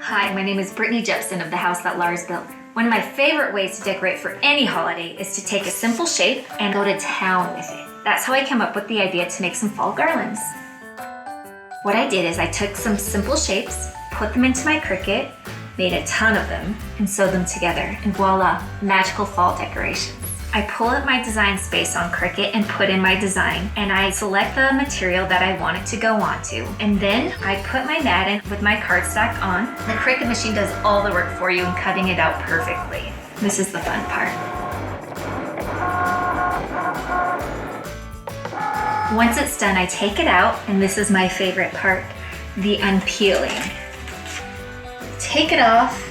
Hi, my name is Brittany Jepson of the house that Lars built. One of my favorite ways to decorate for any holiday is to take a simple shape and go to town with it. That's how I came up with the idea to make some fall garlands. What I did is I took some simple shapes, put them into my Cricut, made a ton of them, and sewed them together, and voila, magical fall decorations. I pull up my design space on Cricut and put in my design, and I select the material that I want it to go onto. And then I put my mat in with my cardstock on. The Cricut machine does all the work for you in cutting it out perfectly. This is the fun part. Once it's done, I take it out, and this is my favorite part, the unpeeling. Take it off,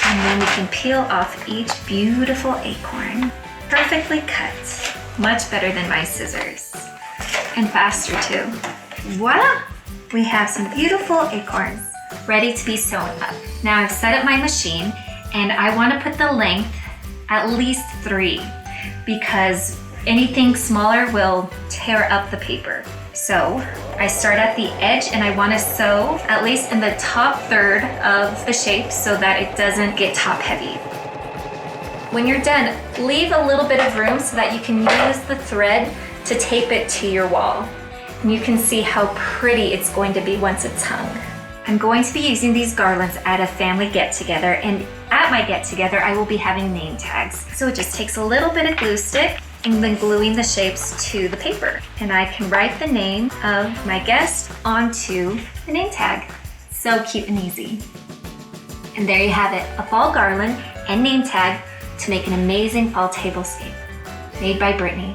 and then we can peel off each beautiful acorn. Perfectly cut. Much better than my scissors. And faster too. Voila! We have some beautiful acorns ready to be sewn up. Now I've set up my machine, and I want to put the length at least 3 because anything smaller will tear up the paper. So I start at the edge, and I want to sew at least in the top third of the shape so that it doesn't get top heavy. When you're done, leave a little bit of room so that you can use the thread to tape it to your wall. And you can see how pretty it's going to be once it's hung. I'm going to be using these garlands at a family get-together, and at my get-together I will be having name tags. So it just takes a little bit of glue stick and then gluing the shapes to the paper. And I can write the name of my guest onto the name tag. So cute and easy. And there you have it, a fall garland and name tag to make an amazing fall tablescape made by Brittany.